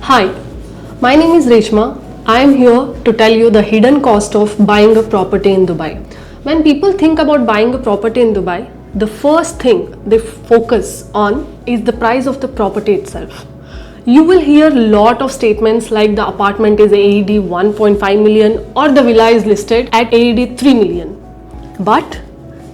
Hi, my name is Reshma. I am here to tell you the hidden cost of buying a property in Dubai. When people think about buying a property in Dubai, the first thing they focus on is the price of the property itself. You will hear a lot of statements like the apartment is AED 1.5 million or the villa is listed at AED 3 million. But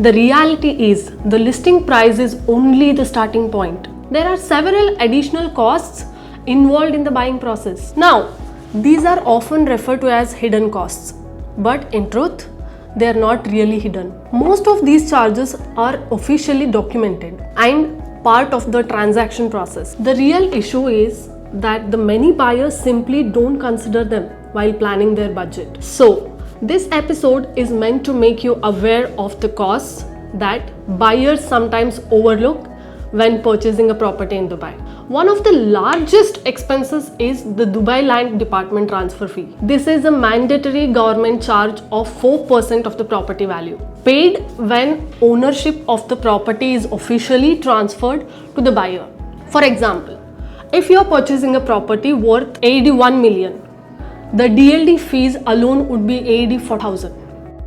the reality is the listing price is only the starting point. There are several additional costs involved in the buying process. Now, these are often referred to as hidden costs, but in truth, they are not really hidden. Most of these charges are officially documented and part of the transaction process. The real issue is that the many buyers simply don't consider them while planning their budget. So, this episode is meant to make you aware of the costs that buyers sometimes overlook when purchasing a property in Dubai. One of the largest expenses is the Dubai Land Department transfer fee. This is a mandatory government charge of 4% of the property value, paid when ownership of the property is officially transferred to the buyer. For example, if you are purchasing a property worth AED 1 million, the DLD fees alone would be AED 4,000.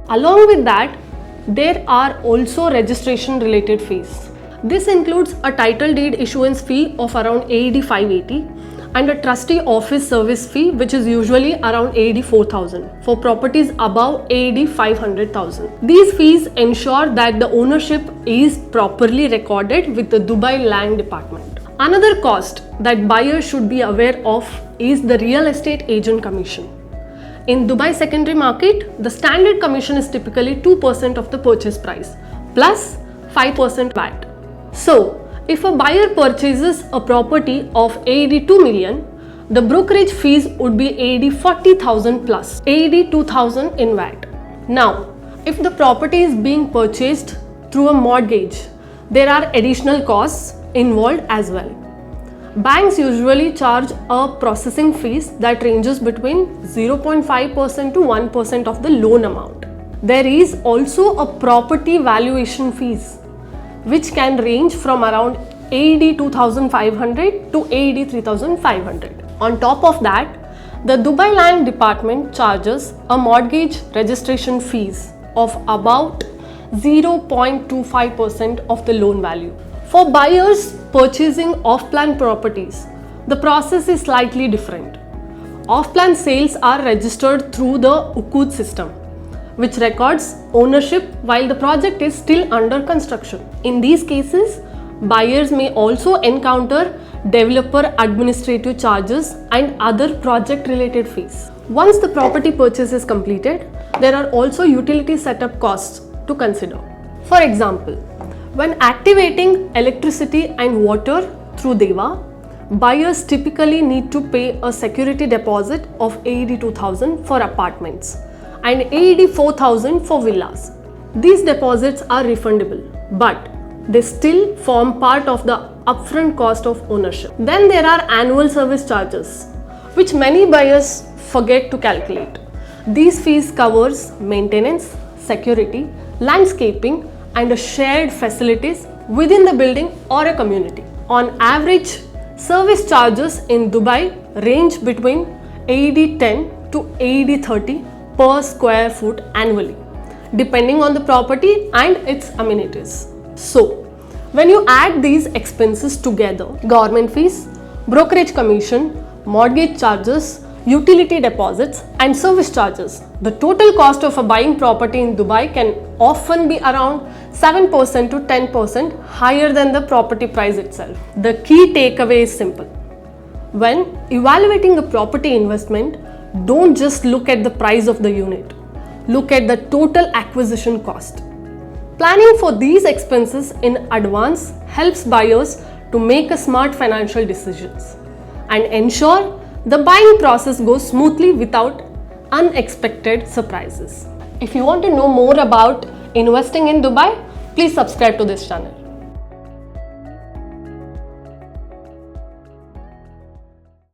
Along with that, there are also registration related fees. This includes a title deed issuance fee of around AED 580 and a trustee office service fee which is usually around AED 4,000 for properties above AED 500,000. These fees ensure that the ownership is properly recorded with the Dubai Land Department. Another cost that buyers should be aware of is the real estate agent commission. In Dubai secondary market, the standard commission is typically 2% of the purchase price plus 5% VAT. So, if a buyer purchases a property of AED 2 million, the brokerage fees would be AED 40,000 plus AED 2,000 in VAT. Now, if the property is being purchased through a mortgage, there are additional costs involved as well. Banks usually charge a processing fees that ranges between 0.5% to 1% of the loan amount. There is also a property valuation fees, which can range from around AED 2,500 to AED 3,500. On top of that, the Dubai Land Department charges a mortgage registration fees of about 0.25% of the loan value. For buyers purchasing off-plan properties, the process is slightly different. Off-plan sales are registered through the Oqood system, which records ownership while the project is still under construction. In these cases, buyers may also encounter developer administrative charges and other project related fees. Once the property purchase is completed, there are also utility setup costs to consider. For example, when activating electricity and water through DEWA, buyers typically need to pay a security deposit of AED 2,000 for apartments and AED 4,000 for villas. These deposits are refundable, but they still form part of the upfront cost of ownership. Then there are annual service charges, which many buyers forget to calculate. These fees covers maintenance, security, landscaping, and shared facilities within the building or a community. On average, service charges in Dubai range between AED 10 to AED 30 per square foot annually, depending on the property and its amenities. So, when you add these expenses together, government fees, brokerage commission, mortgage charges, utility deposits and service charges, the total cost of a buying property in Dubai can often be around 7% to 10% higher than the property price itself. The key takeaway is simple. When evaluating a property investment, don't just look at the price of the unit. Look at the total acquisition cost. Planning for these expenses in advance helps buyers to make a smart financial decisions and ensure the buying process goes smoothly without unexpected surprises. If you want to know more about investing in Dubai, please subscribe to this channel.